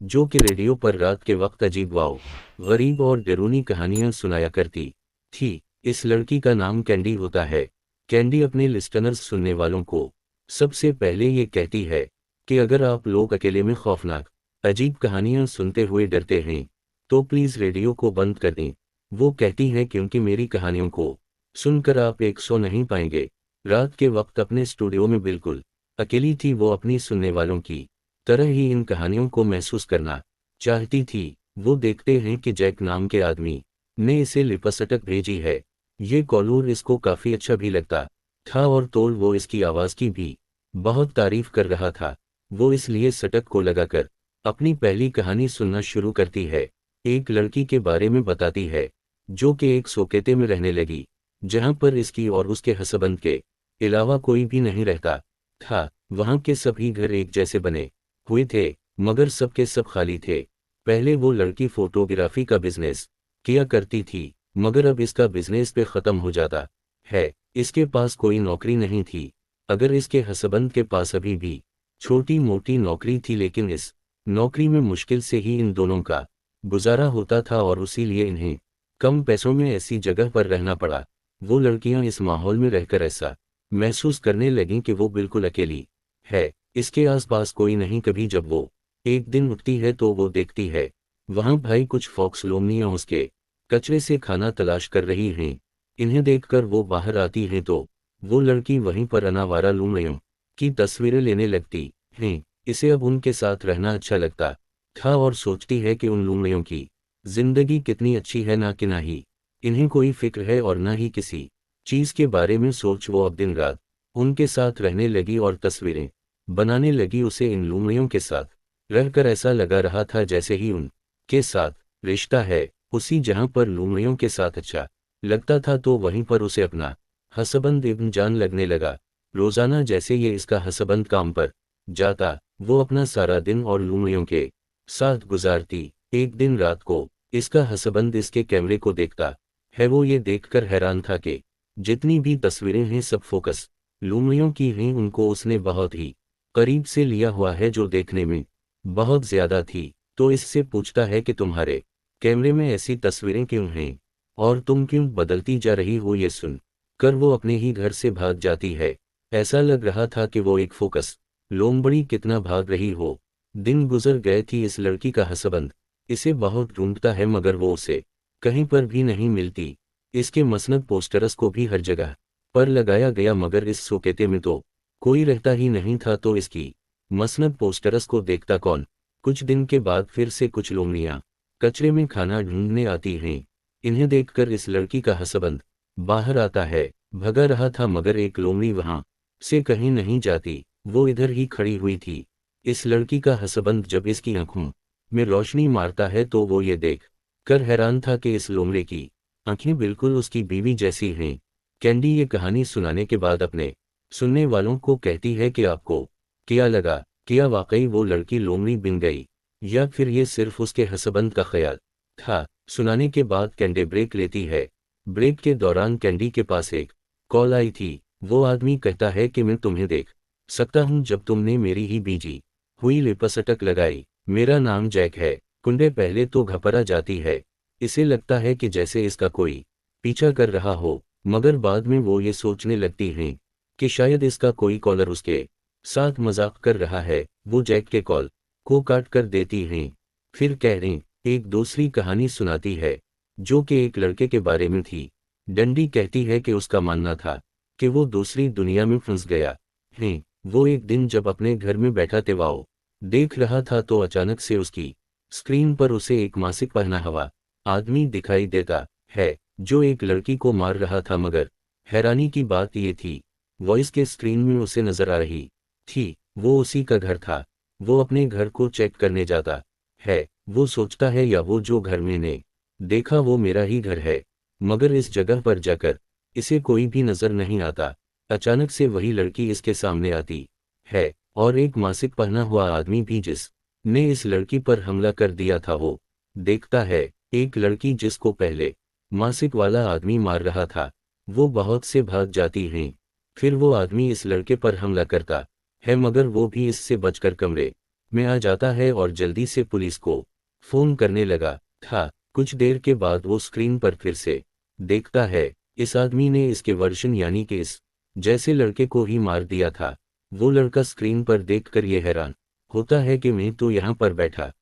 जो कि रेडियो पर रात के वक्त अजीब वाओ गरीब और डरूनी कहानियां सुनाया करती थी। इस लड़की का नाम कैंडी होता है। कैंडी अपने लिस्टनर्स सुनने वालों को सबसे पहले ये कहती है कि अगर आप लोग अकेले में खौफनाक अजीब कहानियां सुनते हुए डरते हैं तो प्लीज़ रेडियो को बंद कर दें। वो कहती है क्योंकि मेरी कहानियों को सुनकर आप एक सो नहीं पाएंगे। रात के वक्त अपने स्टूडियो में बिल्कुल अकेली थी। वो अपनी सुनने वालों की तरह ही इन कहानियों को महसूस करना चाहती थी। वो देखते हैं कि जैक नाम के आदमी ने इसे लिपस्टक भेजी है। ये कॉलर इसको काफ़ी अच्छा भी लगता था और तोल वो इसकी आवाज़ की भी बहुत तारीफ कर रहा था। वो इसलिए सटक को लगाकर अपनी पहली कहानी सुनना शुरू करती है। एक लड़की के बारे में बताती है जो कि एक सोकेते में रहने लगी जहां पर इसकी और उसके हस्बैंड के अलावा कोई भी नहीं रहता था। वहां के सभी घर एक जैसे बने हुए थे मगर सबके सब खाली थे। पहले वो लड़की फोटोग्राफी का बिजनेस किया करती थी मगर अब इसका बिजनेस पे ख़त्म हो जाता है। इसके पास कोई नौकरी नहीं थी। अगर इसके हस्बैंड के पास अभी भी छोटी मोटी नौकरी थी लेकिन इस नौकरी में मुश्किल से ही इन दोनों का गुजारा होता था और उसीलिए इन्हें कम पैसों में ऐसी जगह पर रहना पड़ा। वो लड़कियां इस माहौल में रहकर ऐसा महसूस करने लगीं कि वो बिल्कुल अकेली है। इसके आसपास कोई नहीं। कभी जब वो एक दिन उठती है तो वो देखती है वहां भाई कुछ फॉक्स लोमनियां उसके कचरे से खाना तलाश कर रही हैं। इन्हें देखकर वो बाहर आती हैं तो वो लड़की वहीं पर अनावारा लोमड़ियों की तस्वीरें लेने लगती हैं। इसे अब उनके साथ रहना अच्छा लगता था और सोचती है कि उन लोमड़ियों की जिंदगी कितनी अच्छी है ना कि ना ही इन्हें कोई फिक्र है और ना ही किसी चीज के बारे में सोच वो अब दिन रात उनके साथ रहने लगी और तस्वीरें बनाने लगी। उसे इन लोमड़ियों के साथ रहकर ऐसा लगा रहा था जैसे ही उनके साथ रिश्ता है। उसी जहां पर लोमड़ियों के साथ अच्छा लगता था तो वहीं पर उसे अपना हस्बैंड इब्न जान लगने लगा। रोजाना जैसे ये इसका हस्बैंड काम पर जाता वो अपना सारा दिन और लोमड़ियों के साथ गुजारती। एक दिन रात को इसका हस्बैंड इसके कैमरे को देखता है। वो ये देखकर हैरान था कि जितनी भी तस्वीरें हैं सब फोकस लोमड़ियों की हैं। उनको उसने बहुत ही करीब से लिया हुआ है जो देखने में बहुत ज्यादा थी। तो इससे पूछता है कि तुम्हारे कैमरे में ऐसी तस्वीरें क्यों हैं और तुम क्यों बदलती जा रही हो। ये सुन कर वो अपने ही घर से भाग जाती है। ऐसा लग रहा था कि वो एक फोकस लोमड़ी कितना भाग रही हो। दिन गुजर गए थी। इस लड़की का हस्बैंड इसे बहुत ढूंढता है मगर वो उसे कहीं पर भी नहीं मिलती। इसके मसनद पोस्टर्स को भी हर जगह पर लगाया गया मगर इस सोकेते में तो कोई रहता ही नहीं था। तो इसकी मसनद पोस्टर्स को देखता कौन। कुछ दिन के बाद फिर से कुछ लोमड़ियां कचरे में खाना ढूंढने आती हैं। इन्हें देखकर इस लड़की का हस्बैंड बाहर आता है। भगा रहा था मगर एक लोमड़ी वहां से कहीं नहीं जाती। वो इधर ही खड़ी हुई थी। इस लड़की का हस्बैंड जब इसकी आंखों में रोशनी मारता है तो वो ये देख कर हैरान था कि इस लोमड़े की आंखें बिल्कुल उसकी बीवी जैसी हैं। कैंडी ये कहानी सुनाने के बाद अपने सुनने वालों को कहती है कि आपको क्या लगा, क्या वाकई वो लड़की लोमड़ी बन गई या फिर ये सिर्फ उसके हस्बैंड का ख्याल था। सुनाने के बाद कैंडी ब्रेक लेती है। ब्रेक के दौरान कैंडी के पास एक कॉल आई थी। वो आदमी कहता है कि मैं तुम्हें देख सकता हूं जब तुमने मेरी ही बीजी हुई लिपस्टिक लगाई। मेरा नाम जैक है। कुंडे पहले तो घबरा जाती है। इसे लगता है कि जैसे इसका कोई पीछा कर रहा हो मगर बाद में वो ये सोचने लगती हैं कि शायद इसका कोई कॉलर उसके साथ मजाक कर रहा है। वो जैक के कॉल को काट कर देती हैं। फिर कैरें एक दूसरी कहानी सुनाती है जो कि एक लड़के के बारे में थी। डंडी कहती है कि उसका मानना था कि वो दूसरी दुनिया में फंस गया है। वो एक दिन जब अपने घर में बैठा तेवाओ देख रहा था तो अचानक से उसकी स्क्रीन पर उसे एक मासिक पहना हुआ आदमी दिखाई देता है जो एक लड़की को मार रहा था। मगर हैरानी की बात यह थी वॉइस के स्क्रीन में उसे नजर आ रही थी वो उसी का घर था। वो अपने घर को चेक करने जाता है। वो सोचता है या वो जो घर मैंने देखा वो मेरा ही घर है मगर इस जगह पर जाकर इसे कोई भी नजर नहीं आता। अचानक से वही लड़की इसके सामने आती है और एक मासिक पहना हुआ आदमी भी जिस ने इस लड़की पर हमला कर दिया था वो देखता है। एक लड़की जिसको पहले मासिक वाला आदमी मार रहा था वो बहुत से भाग जाती हैं। फिर वो आदमी इस लड़के पर हमला करता है मगर वो भी इससे बचकर कमरे में आ जाता है और जल्दी से पुलिस को फोन करने लगा था। कुछ देर के बाद वो स्क्रीन पर फिर से देखता है, इस आदमी ने इसके वर्जन यानी कि इस जैसे लड़के को ही मार दिया था। वो लड़का स्क्रीन पर देखकर ये हैरान होता है कि मैं तो यहाँ पर बैठा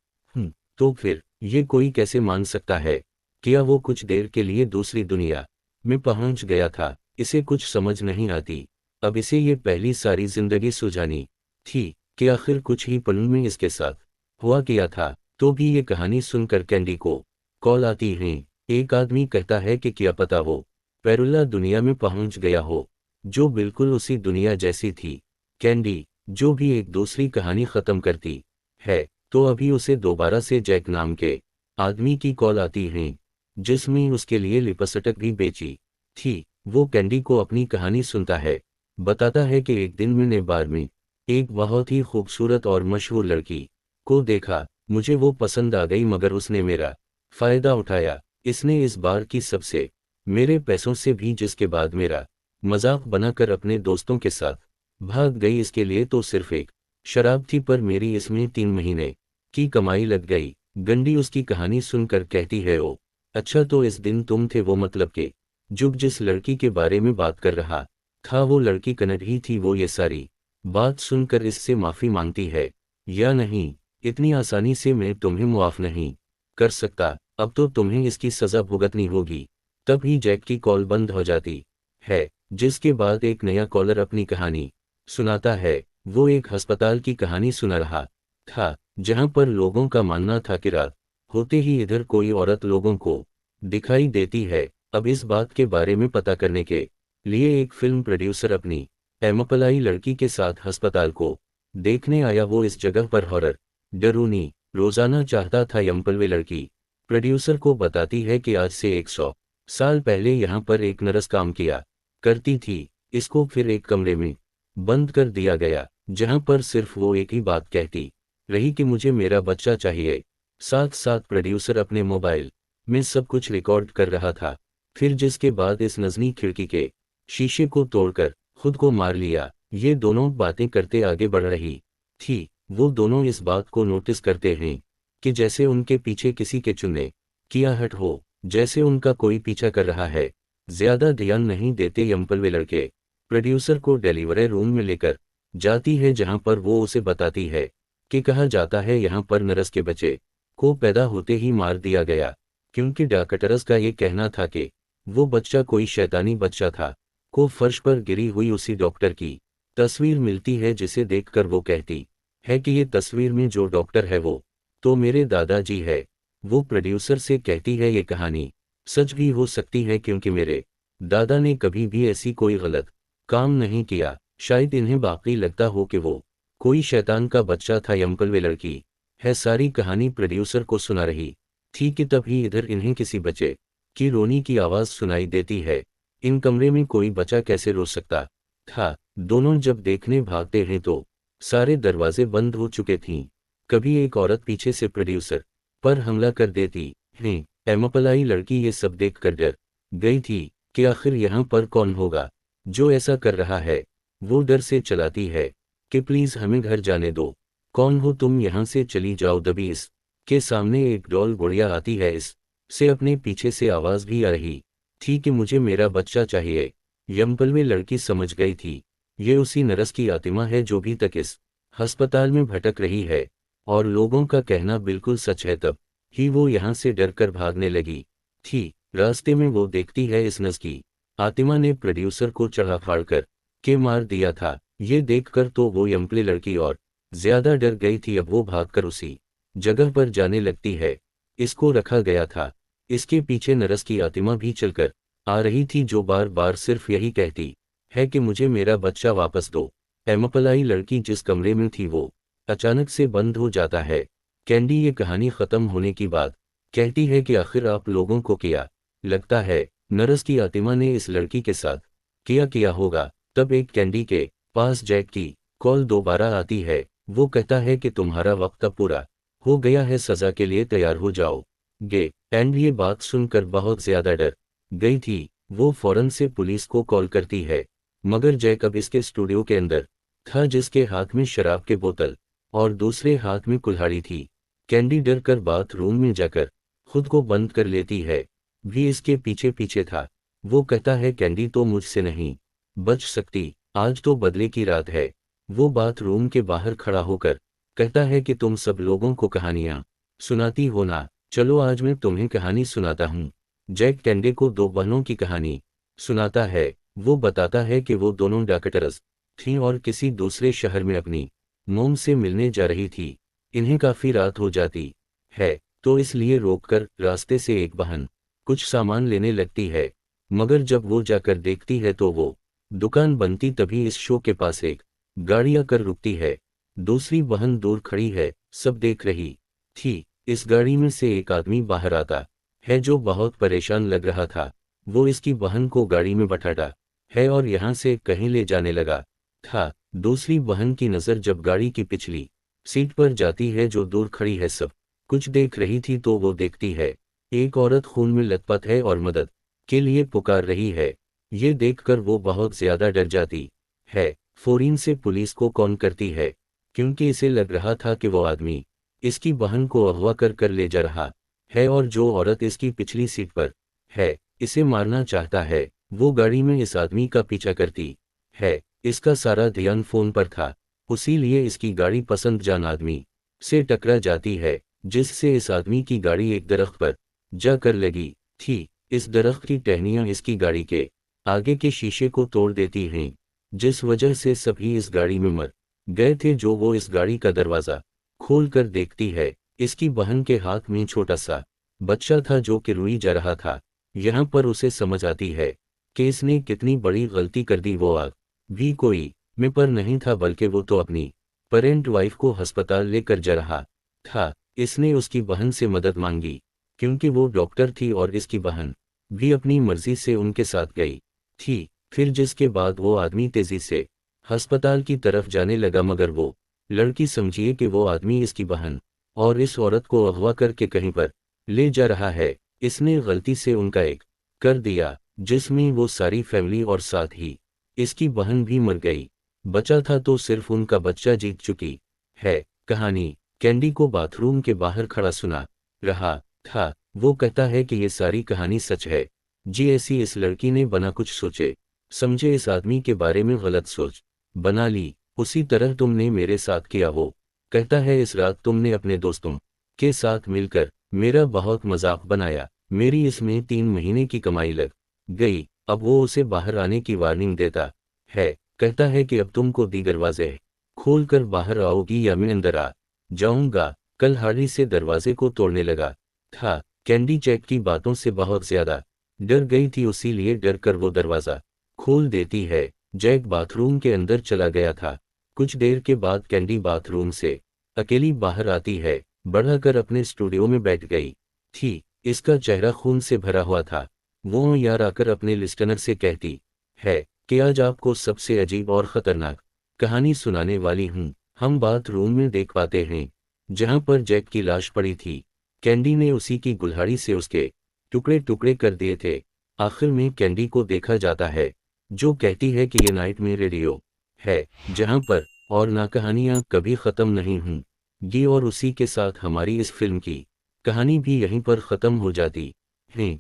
तो फिर ये कोई कैसे मान सकता है, क्या वो कुछ देर के लिए दूसरी दुनिया में पहुंच गया था। इसे कुछ समझ नहीं आती। अब इसे ये पहली सारी जिंदगी सुझानी थी कि आखिर कुछ ही पलों में इसके साथ हुआ किया था। तो भी ये कहानी सुनकर कैंडी को कॉल आती है। एक आदमी कहता है कि क्या पता वो पैरुला दुनिया में पहुंच गया हो, जो बिल्कुल उसी दुनिया जैसी थी। कैंडी जो भी एक दूसरी कहानी खत्म करती है तो अभी उसे दोबारा से जैक नाम के आदमी की कॉल आती है, जिसमें उसके लिए लिपस्टिक भी बेची थी। वो कैंडी को अपनी कहानी सुनता है, बताता है कि एक दिन मैंने बार में एक बहुत ही खूबसूरत और मशहूर लड़की को देखा। मुझे वो पसंद आ गई मगर उसने मेरा फायदा उठाया। इसने इस बार की सबसे मेरे पैसों से भी, जिसके बाद मेरा मजाक बनाकर अपने दोस्तों के साथ भाग गई। इसके लिए तो सिर्फ एक शराब थी पर मेरी इसमें 3 महीने की कमाई लग गई। गंडी उसकी कहानी सुनकर कहती है, ओ अच्छा तो इस दिन तुम थे वो, मतलब के जुग जिस लड़की के बारे में बात कर रहा था वो लड़की कन्नड़ ही थी। वो ये सारी बात सुनकर इससे माफी मांगती है, या नहीं, इतनी आसानी से मैं तुम्हें मुआफ नहीं कर सकता, अब तो तुम्हें इसकी सजा भुगतनी होगी। तभी जैक की कॉल बंद हो जाती है, जिसके बाद एक नया कॉलर अपनी कहानी सुनाता है। वो एक अस्पताल की कहानी सुना रहा था, जहां पर लोगों का मानना था कि रात होते ही इधर कोई औरत लोगों को दिखाई देती है। अब इस बात के बारे में पता करने के लिए एक फिल्म प्रोड्यूसर अपनी एमपलाई लड़की के साथ अस्पताल को देखने आया। वो इस जगह पर हॉरर डरूनी रोजाना चाहता था। यम्पलवे लड़की प्रोड्यूसर को बताती है कि आज से 100 साल पहले यहाँ पर एक नर्स काम किया करती थी। इसको फिर एक कमरे में बंद कर दिया गया, जहां पर सिर्फ वो एक ही बात कहती रही कि मुझे मेरा बच्चा चाहिए। साथ साथ प्रोड्यूसर अपने मोबाइल में सब कुछ रिकॉर्ड कर रहा था। फिर जिसके बाद इस नजनी खिड़की के शीशे को तोड़कर खुद को मार लिया। ये दोनों बातें करते आगे बढ़ रही थी। वो दोनों इस बात को नोटिस करते हैं कि जैसे उनके पीछे किसी के चुनने की आहट हो, जैसे उनका कोई पीछा कर रहा है। ज्यादा ध्यान नहीं देते यम्पलवे लड़के प्रोड्यूसर को डिलीवरी रूम में लेकर जाती है, जहां पर वो उसे बताती है कि कहा जाता है यहाँ पर नर्स के बच्चे को पैदा होते ही मार दिया गया, क्योंकि डॉक्टर्स का ये कहना था कि वो बच्चा कोई शैतानी बच्चा था। को फर्श पर गिरी हुई उसी डॉक्टर की तस्वीर मिलती है, जिसे देखकर वो कहती है कि ये तस्वीर में जो डॉक्टर है वो तो मेरे दादाजी है। वो प्रोड्यूसर से कहती है ये कहानी सच भी हो सकती है, क्योंकि मेरे दादा ने कभी भी ऐसी कोई गलत काम नहीं किया। शायद इन्हें बाकी लगता हो कि वो कोई शैतान का बच्चा था। यम्पलवे लड़की है सारी कहानी प्रोड्यूसर को सुना रही थी कि तभी इधर इन्हें किसी बच्चे की रोने की आवाज सुनाई देती है। इन कमरे में कोई बच्चा कैसे रो सकता था। दोनों जब देखने भागते हैं तो सारे दरवाजे बंद हो चुके थीं। कभी एक औरत पीछे से प्रोड्यूसर पर हमला कर देती है। एमपलाई लड़की ये सब देखकर डर गई थी कि आखिर यहाँ पर कौन होगा जो ऐसा कर रहा है। वो डर से चलाती है कि प्लीज हमें घर जाने दो, कौन हो तुम, यहाँ से चली जाओ। दबी इस के सामने एक डॉल गुड़िया आती है। इस से अपने पीछे से आवाज भी आ रही थी कि मुझे मेरा बच्चा चाहिए। यम्पलवे लड़की समझ गई थी ये उसी नर्स की आत्मा है जो भी तक इस अस्पताल में भटक रही है, और लोगों का कहना बिल्कुल सच है। तब ही वो यहाँ से डरकर भागने लगी थी। रास्ते में वो देखती है इस नर्स की आत्मा ने प्रोड्यूसर को चढ़ा फाड़ कर के मार दिया था। ये देखकर तो वो यम्पले लड़की और ज्यादा डर गई थी। अब वो भागकर उसी जगह पर जाने लगती है इसको रखा गया था। इसके पीछे नर्स की आत्मा भी चलकर आ रही थी, जो बार बार सिर्फ यही कहती है कि मुझे मेरा बच्चा वापस दो। एमपलाई लड़की जिस कमरे में थी वो अचानक से बंद हो जाता है। कैंडी ये कहानी खत्म होने की बात कहती है कि आखिर आप लोगों को क्या लगता है नर्स की आत्मा ने इस लड़की के साथ किया होगा। तब एक कैंडी के पास जैक की कॉल दोबारा आती है। वो कहता है कि तुम्हारा वक्त अब पूरा हो गया है, सजा के लिए तैयार हो जाओ गे। एंड ये बात सुनकर बहुत ज्यादा डर गई थी। वो फौरन से पुलिस को कॉल करती है, मगर जैक अब इसके स्टूडियो के अंदर था, जिसके हाथ में शराब के बोतल और दूसरे हाथ में कुल्हाड़ी थी। कैंडी डर कर बाथरूम में जाकर खुद को बंद कर लेती है। भी इसके पीछे पीछे था। वो कहता है कैंडी तो मुझसे नहीं बच सकती, आज तो बदले की रात है। वो बाथरूम के बाहर खड़ा होकर कहता है कि तुम सब लोगों को कहानियां सुनाती हो ना, चलो आज मैं तुम्हें कहानी सुनाता हूँ। जैक कैंडी को दो बहनों की कहानी सुनाता है। वो बताता है कि वो दोनों डॉक्टर्स थीं और किसी दूसरे शहर में अपनी मोम से मिलने जा रही थी। इन्हें काफी रात हो जाती है, तो इसलिए रोककर रास्ते से एक बहन कुछ सामान लेने लगती है। मगर जब वो जाकर देखती है तो वो दुकान बनती तभी इस शो के पास एक गाड़ी आकर रुकती है। दूसरी बहन दूर खड़ी है, सब देख रही थी। इस गाड़ी में से एक आदमी बाहर आता है जो बहुत परेशान लग रहा था। वो इसकी बहन को गाड़ी में बैठाता है और यहाँ से कहीं ले जाने लगा था। दूसरी बहन की नज़र जब गाड़ी की पिछली सीट पर जाती है जो दूर खड़ी है सब कुछ देख रही थी, तो वो देखती है एक औरत खून में लथपथ है और मदद के लिए पुकार रही है। ये देखकर वो बहुत ज्यादा डर जाती है। फौरन से पुलिस को कॉल करती है, क्योंकि इसे लग रहा था कि वो आदमी इसकी बहन को अगवा कर ले जा रहा है और जो औरत इसकी पिछली सीट पर है इसे मारना चाहता है। वो गाड़ी में इस आदमी का पीछा करती है। इसका सारा ध्यान फोन पर था, उसीलिए इसकी गाड़ी पसंद जान आदमी से टकरा जाती है, जिससे इस आदमी की गाड़ी एक दरख्त पर जाकर लगी थी। इस दरख्त की टहनियां इसकी गाड़ी के आगे के शीशे को तोड़ देती हैं, जिस वजह से सभी इस गाड़ी में मर गए थे। जो वो इस गाड़ी का दरवाज़ा खोल कर देखती है, इसकी बहन के हाथ में छोटा सा बच्चा था जो कि रोई जा रहा था। यहाँ पर उसे समझ आती है कि इसने कितनी बड़ी गलती कर दी। वो आग भी कोई में पर नहीं था, बल्कि वो तो अपनी पेरेंट वाइफ को अस्पताल लेकर जा रहा था। इसने उसकी बहन से मदद मांगी, क्योंकि वो डॉक्टर थी और इसकी बहन भी अपनी मर्जी से उनके साथ गई थी। फिर जिसके बाद वो आदमी तेजी से अस्पताल की तरफ जाने लगा, मगर वो लड़की समझिए कि वो आदमी इसकी बहन और इस औरत को अगवा करके कहीं पर ले जा रहा है। इसने गलती से उनका एक कर दिया, जिसमें वो सारी फैमिली और साथ ही इसकी बहन भी मर गई। बचा था तो सिर्फ उनका बच्चा जीत चुकी है। कहानी कैंडी को बाथरूम के बाहर खड़ा सुना रहा था। वो कहता है कि ये सारी कहानी सच है जी। ऐसी इस लड़की ने बना कुछ सोचे समझे इस आदमी के बारे में गलत सोच बना ली, उसी तरह तुमने मेरे साथ किया। वो कहता है इस रात तुमने अपने दोस्तों के साथ मिलकर मेरा बहुत मजाक बनाया, मेरी इसमें 3 महीने की कमाई लग गई। अब वो उसे बाहर आने की वार्निंग देता है, कहता है कि अब तुमको दरवाजे खोल कर बाहर आओगी या मैं अंदर आ जाऊंगा। कल हार्डी से दरवाजे को तोड़ने लगा था। कैंडी जैक की बातों से बहुत ज्यादा डर गई थी, उसीलिए डर कर वो दरवाजा खोल देती है। जैक बाथरूम के अंदर चला गया था। कुछ देर के बाद कैंडी बाथरूम से अकेली बाहर आती है, बढ़ाकर अपने स्टूडियो में बैठ गई थी। इसका चेहरा खून से भरा हुआ था। वो यार आकर अपने लिस्टनर से कहती है कि आज आपको सबसे अजीब और खतरनाक कहानी सुनाने वाली हूँ। हम बाथरूम में देख पाते हैं जहाँ पर जैक की लाश पड़ी थी। कैंडी ने उसी की कुल्हाड़ी से उसके टुकड़े टुकड़े कर दिए थे। आखिर में कैंडी को देखा जाता है, जो कहती है कि ये नाइटमेयर रेडियो है, जहाँ पर और ना कहानियाँ कभी ख़त्म नहीं होंगी। और उसी के साथ हमारी इस फिल्म की कहानी भी यहीं पर ख़त्म हो जाती है।